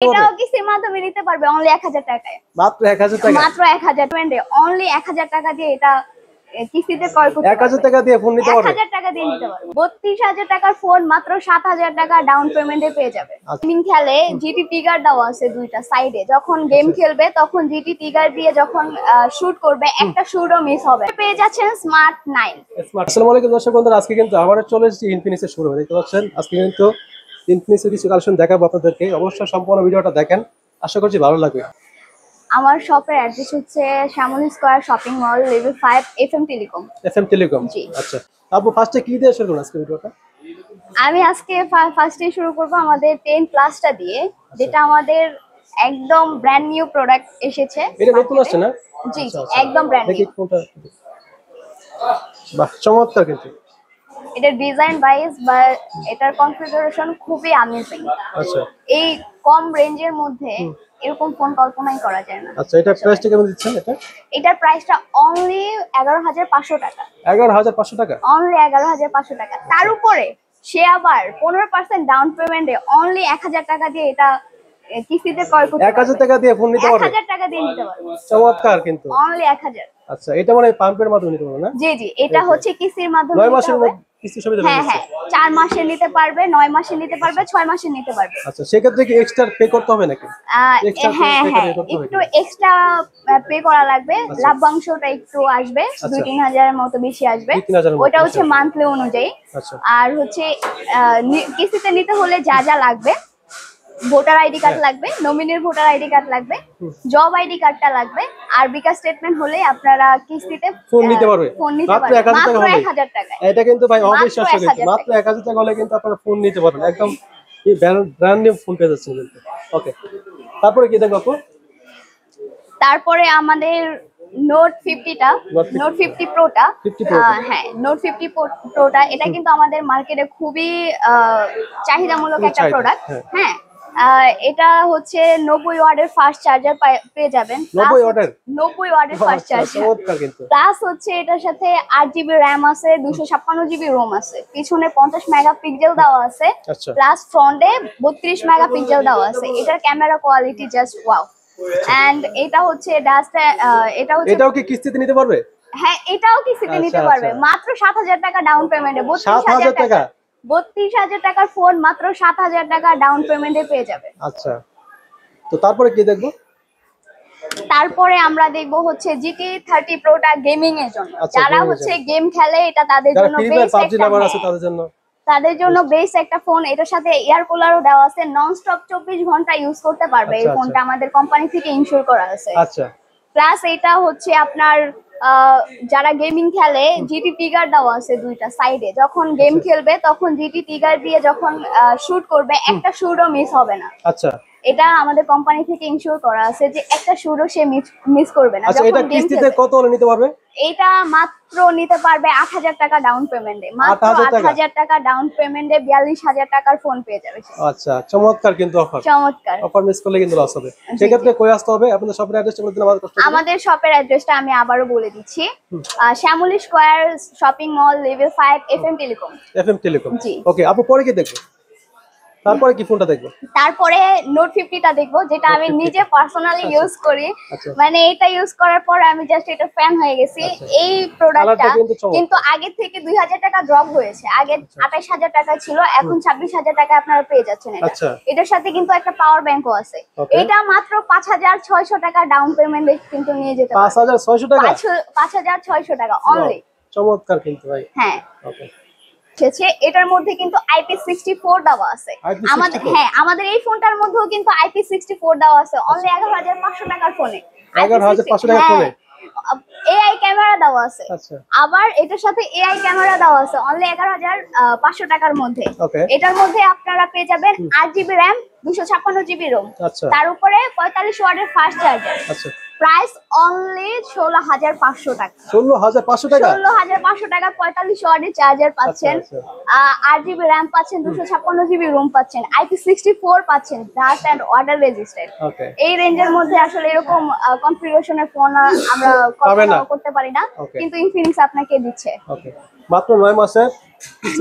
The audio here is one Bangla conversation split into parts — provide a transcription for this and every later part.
এটাও কিস্তির মাধ্যমে নিতে পারবে অনলি 1000 টাকায়। মাত্র 1000 টাকা, মাত্র 1000 টাকা অনলি 1000 টাকা দিয়ে এটা কিস্তিতে ক্রয় করতে পারবে। 1000 টাকা দিয়ে ফোন নিতে পারবে, 1000 টাকা দিয়ে নিতে পারবে। 32000 টাকার ফোন মাত্র 7000 টাকা ডাউন পেমেন্টে পেয়ে যাবে। গেমিং খেলে জিটি টিগার দেওয়া আছে দুইটা সাইডে, যখন গেম খেলবে তখন জিটি টিগার দিয়ে যখন শুট করবে একটা শুটও মিস হবে। পেয়ে যাচ্ছেন স্মার্ট 9 স্মার্ট। আসসালামু আলাইকুম দর্শক বন্ধুরা, আজকে কিন্তু আবার চলে এসেছি ইনফিনিক্সের শোরুমে। দেখতে পাচ্ছেন আজকে কিন্তু ইনফিনিক্সের কিছু কালেকশন দেখাবো আপনাদেরকে, অবশ্যই সম্পূর্ণ ভিডিওটা দেখেন, আশা করছি ভালো লাগবে। আমার শপের অ্যাড্রেস হচ্ছে Shyamoli square shopping mall, level 5, FM telecom. FM telecom, জি। আচ্ছা আপু ফার্স্টে কি দিয়ে শুরু করুন আজকে ভিডিওটা? আমি আজকে ফার্স্টে শুরু করব আমাদের 10 প্লাসটা দিয়ে, যেটা আমাদের একদম ব্র্যান্ড নিউ প্রোডাক্ট এসেছে। এটা নতুন আসছে না? জি জি, একদম ব্র্যান্ড নিউ। কোনটা? বাহ, চমৎকার। কিন্তু এটার ডিজাইন ওয়াইজ বা এটার কনফিগারেশন খুবই অ্যামেজিং। আচ্ছা, এই কম রেঞ্জের মধ্যে এরকম ফোন কল্পনাই করা যায় না। আচ্ছা এটা প্রাইসটা কেমন দিচ্ছেন? এটার প্রাইসটা অনলি 11500 টাকা। 11500 টাকা, অনলি 11500 টাকা। তার উপরে সে আবার 15% ডাউন পেমেন্টে অনলি 1000 টাকা দিয়ে এটা কিস্তিতে ক্রয় করতে পারবে। 1000 টাকা দিয়ে ফোন নিতে পারবে, 1000 টাকা দিয়ে নিতে পারবে। চমৎকার। কিন্তু অনলি 1000। আচ্ছা এটা মানে পাম্পের মাধ্যমে নিতে পারবে না? জি জি, এটা হচ্ছে কিস্তির মাধ্যমে 9 নিতে মাসের হবে। কিস্তি সুবিধা হ্যাঁ রয়েছে। হ্যাঁ, 4 মাসে নিতে পারবে, 9 মাসে নিতে পারবে, 6 মাসে নিতে পারবে। আচ্ছা সেক্ষেত্রে কি এক্সট্রা পে করতে হবে নাকি? হ্যাঁ হ্যাঁ, একটু এক্সট্রা পে করা লাগবে। লভ্যাংশটা একটু আসবে, 2-3 হাজারের মতো বেশি আসবে। ওটা হচ্ছে মান্থলি অনুযায়ী। আর হচ্ছে কিস্তিতে নিতে হলে যা যা লাগবে, ভোটার আইডি কার্ড লাগবে, নমিনির ভোটার আইডি কার্ড লাগবে, জব আইডি কার্ডটা লাগবে, আর বিকাশ স্টেটমেন্ট হলে আপনারা কিস্তিতে ফোন নিতে পারবে। মাত্র 1000 টাকা। এটা কিন্তু ভাই অবিশ্বাস্য, কিন্তু মাত্র 1000 টাকা হলে কিন্তু আপনারা ফোন নিতে পারবেন, একদম ব্র্যান্ড নিউ ফোন পেয়ে যাচ্ছেন কিন্তু। ওকে, তারপরে কি দেখবো আপু? তারপরে আমাদের নোট 50টা, নোট 50 প্রোটা। হ্যাঁ, নোট 50 প্রোটা এটা কিন্তু আমাদের মার্কেটে খুবই চাহিদামূলক একটা প্রোডাক্ট। হ্যাঁ, এটা হচ্ছে 90 ওয়াটের ফাস্ট চার্জার পেয়ে যাবেন। 90 ওয়াটের ফাস্ট চার্জার। প্লাস হচ্ছে এটার সাথে 8GB র্যাম আছে, 256GB রোম আছে, পিছনে 50 মেগাপিক্সেল দেওয়া আছে, প্লাস ফ্রন্টে 32 মেগাপিক্সেল দেওয়া আছে। এটার camera quality just wow. And এটা হচ্ছে এটাও কি কিস্তিতে নিতে পারবে? হ্যাঁ, এটাও কিস্তিতে নিতে পারবে মাত্র 7000 টাকা ডাউন পেমেন্টে। 32000 টাকা, 32000 টাকার ফোন মাত্র 7000 টাকা ডাউন পেমেন্টে পেয়ে যাবে। আচ্ছা, তো তারপরে কি দেখবো? তারপরে আমরা দেখব হচ্ছে GT 30 প্রোটা গেমিং এর জন্য। যারা হচ্ছে গেম খেলে এটা তাদের জন্য বেস্ট তাদের জন্য বেস্ট একটা ফোন। এটার সাথে এয়ার কুলারও দেওয়া আছে, নন স্টপ 24 ঘন্টা ইউজ করতে পারবে। এই ফোনটা আমাদের কোম্পানি থেকে ইনশিওর করা আছে। আচ্ছা, প্লাস এটা হচ্ছে আপনার যারা গেমিং খেলে জিটি টিগার দেওয়া আছে দুইটা সাইডে, যখন গেম খেলবে তখন জিটি টিগার দিয়ে যখন শুট করবে একটা শুটও মিস হবে না। আচ্ছা, এটা আমাদের কোম্পানি থেকে ইনশিওর করা আছে যে একটা শুটও সে মিস করবে না। আচ্ছা, এটা কিস্তিতে কত হলে নিতে পারবে? এটা মাত্র নিতে পারবে 8000 টাকা ডাউন পেমেন্টে। মাত্র 8000 টাকা ডাউন পেমেন্টে 42000 টাকার ফোন পেয়ে যাবে। আচ্ছা, চমৎকার। কিন্তু অফার মিস করলে কিন্তু লস হবে। সেক্ষেত্রে কই আসতে হবে? আপনাদের শপের অ্যাড্রেসটা বলে দিন আমাদের কাছে। আমাদের শপের অ্যাড্রেসটা আমি আবারো বলে দিচ্ছি, Shyamoli square shopping mall, level 5, FM telecom. FM telecom, okay আপু পরে কি দেখবো? তারপরে কি ফোনটা দেখবো? তারপরে নোট 50টা দেখবো, যেটা আমি নিজে পার্সোনালি ইউজ করি। মানে এটা ইউজ করার পর আমি জাস্ট এটা ফ্যান হয়ে গেছি। এই প্রোডাক্টটা কিন্তু আগে থেকে 2000 টাকা ড্রপ হয়েছে। আগে 28000 টাকা ছিল, এখন 26000 টাকা আপনারা পেয়ে যাচ্ছেন। এটার সাথে কিন্তু একটা পাওয়ার ব্যাংকও আছে। এটা মাত্র 5600 টাকা ডাউন পেমেন্টে কিন্তু নিয়ে যেতে পারবেন। 5600 টাকা, 5600 টাকা অনলি। চমৎকার কিন্তু ভাই। হ্যাঁ, এটার মধ্যে কিন্তু IP64 দেওয়া আছে আমাদের। হ্যাঁ, আমাদের এই ফোনটার মধ্যেও কিন্তু IP64 দেওয়া আছে অনলি 11500 টাকার ফোনে। 11500 টাকার ফোনে AI ক্যামেরা দেওয়া আছে। আবার এটার সাথে AI ক্যামেরা দেওয়া আছে অনলি 11500 টাকার মধ্যে। এটার মধ্যে আপনারা পেয়ে যাবেন 8GB র্যাম, 256GB রোম, তার উপরে 45 ওয়াটের ফাস্ট চার্জার। প্রাইস অনলি 16500 টাকা। 16500 টাকা, 16500 টাকা 45 ওয়াটের চার্জার পাচ্ছেন, 8GB র্যাম পাচ্ছেন, 256GB রোম পাচ্ছেন, IP64 পাচ্ছেন, ডাস্ট এন্ড ওয়াটার রেজিস্ট্যান্ট। এই রেঞ্জের মধ্যে আসলে এরকম কনফিগারেশনের ফোন আমরা কল্পনা করতে পারি না, কিন্তু ইনফিনিক্স আপনাকে দিচ্ছে। মাত্র 9 মাসে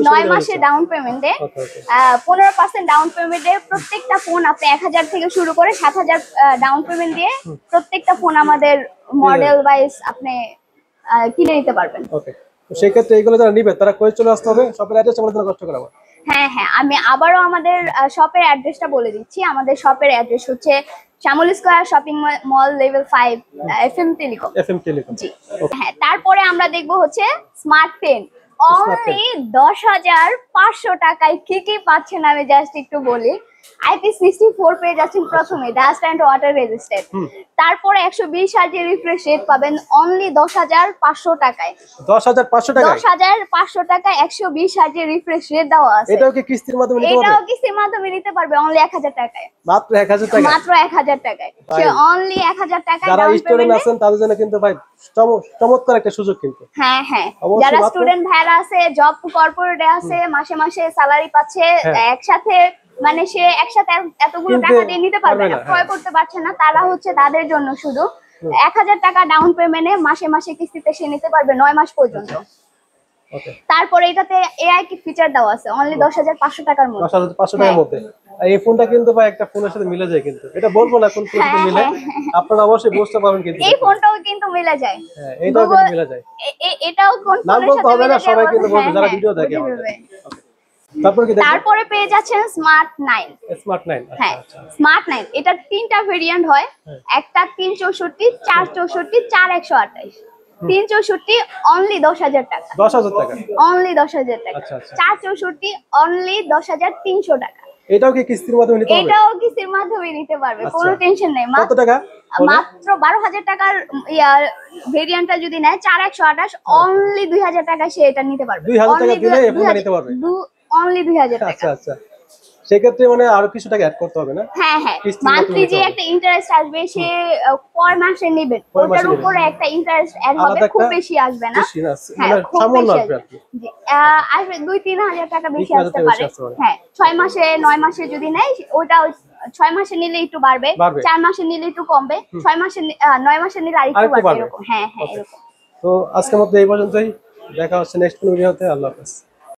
9 মাসে ডাউন পেমেন্টে 15% ডাউন পেমেন্টে প্রত্যেকটা ফোন আপনি 1000 থেকে শুরু করে 7000 ডাউন পেমেন্ট দিয়ে প্রত্যেকটা ফোন আমাদের মডেল ওয়াইজ আপনি কিনে নিতে পারবেন। ওকে, তো সেই ক্ষেত্রে এগুলো যারা নিবে তারা কই চলে আসতে হবে, শপের অ্যাড্রেস আমাদের কষ্ট করে আবার। হ্যাঁ হ্যাঁ, আমি আবারও আমাদের শপের অ্যাড্রেসটা বলে দিচ্ছি। আমাদের শপের অ্যাড্রেস হচ্ছে Shyamoli square shopping mall level 5 FM telecom. জি হ্যাঁ, তারপরে আমরা দেখব হচ্ছে স্মার্ট পেন। অনলি 10,500 টাকায় কি কি পাচ্ছেন আমি জাস্ট একটু বলি। IP64 পেয়ে যাচ্ছেন প্রথমে, ডাস্ট এন্ড ওয়াটার রেজিস্ট্যান্ট। তারপরে 120 হার্জের রিফ্রেশ রেট পাবেন অনলি 10,500 টাকায়। 10,500 টাকায় 10,500 টাকায় 120 হার্জের রিফ্রেশ রেট দেওয়া আছে। এটাও কি কিস্তির মাধ্যমে নিতে পারবে? এটাও কিস্তির মাধ্যমে নিতে পারবে অনলি 1000 টাকায়। মাত্র 1000 টাকা, মাত্র 1000 টাকায়। সে অনলি 1000 টাকায় যারা ডাউন স্টুডেন্ট পেমেন্টে। আছেন তাদের জন্য কিন্তু ভাই চমৎকার একটা সুযোগ কিন্তু। হ্যাঁ হ্যাঁ, অবশ্যই যারা মাত্র- স্টুডেন্ট ভাইরা আছে, জব কর্পোরেটে আছে, মাসে মাসে স্যালারি পাচ্ছে, হ্যাঁ। একসাথে মানে সে একসাথে এতগুলো কিনতে টাকা দিয়ে নিতে পারবে পারবে না, না, ক্রয় করতে পারছে না, তারা হচ্ছে তাদের জন্য শুধু 1000 টাকা ডাউন পেমেন্টে মাসে মাসে কিস্তিতে সে নিতে পারবে 9 মাস পর্যন্ত। ওকে, তারপরে এটাতে এআই কি ফিচার দেওয়া আছে অনলি 10,500 টাকার মধ্যে। 10,500 টাকার মধ্যে। আর এই ফোনটা কিন্তু ভাই একটা ফোনের সাথে মিলে যায় কিন্তু, এটা বলবো না কোন ফোনের সাথে মিলে, আপনারা অবশ্যই বুঝতে পারবেন কিন্তু। এই ফোনটাও কিন্তু মিলে যায়। হ্যাঁ, এটাও কিন্তু মিলে যায়। এটাও কোন নাম ফোনের বলতে সাথে হবে না, মিলে সবাই যায় কিন্তু বলবে যারা ভিডিও দেখে বুঝে আমাদের। নেবে। তারপর কি দেখবেন? তারপরে পেয়ে যাচ্ছেন স্মার্ট 9। স্মার্ট 9। হ্যাঁ, স্মার্ট 9 এটা তিনটা ভেরিয়েন্ট হয়। একটা 364, 464, 4128। 364 অনলি 10,000 টাকা। 10,000 টাকা। অনলি 10,000 টাকা। আচ্ছা, আচ্ছা। 464 অনলি 10,300 টাকা। এটাও কি কিস্তির মাধ্যমে নিতে হবে? এটাও কিস্তির মাধ্যমে নিতে পারবে, কোনো আচ্ছা। টেনশন নেই। কত টাকা? মাত্র 12,000 টাকার ভেরিয়েন্টটা যদি নেয় 4128 অনলি 2,000 টাকা সে এটা নিতে পারবে। 2,000 টাকা দিলে এই ফোনটা নিতে পারবে। অনলি 2,000 টাকা। আচ্ছা আচ্ছা, সেক্ষেত্রে মানে আরো কিছু টাকা অ্যাড করতে হবে না? হ্যাঁ হ্যাঁ, কিস্তির মান্থলি মাধ্যমে যে নিতে হবে। একটা ইন্টারেস্ট আসবে সে কয় মাসে নেবেন কয় মাসে ওটার নেবেন। উপরে একটা ইন্টারেস্ট অ্যাড হবে, আলাদা খুব একটা বেশি আসবে না। বেশি না, হ্যাঁ, মানে খুব সামান্য বেশি আসবে আসবে। আর কি। জি, আসবে 2-3 হাজার টাকা বেশি 3,000 আসতে টাকা পারে। বেশি আসতে পারে। হ্যাঁ, 6 মাসে 9 মাসে যদি নেয় ওটা 6 মাসে নিলে একটু বাড়বে, বাড়বে। 4 মাসে নিলে একটু কমবে, 6 মাসে 9 মাসে নিলে আরেকটু আরেকটু বাড়বে বাড়বে। এরকম। হ্যাঁ হ্যাঁ, Okay. এরকম। তো আজকের মতো এই পর্যন্তই, দেখা হচ্ছে নেক্সট কোনো ভিডিওতে। আল্লাহ হাফেজ।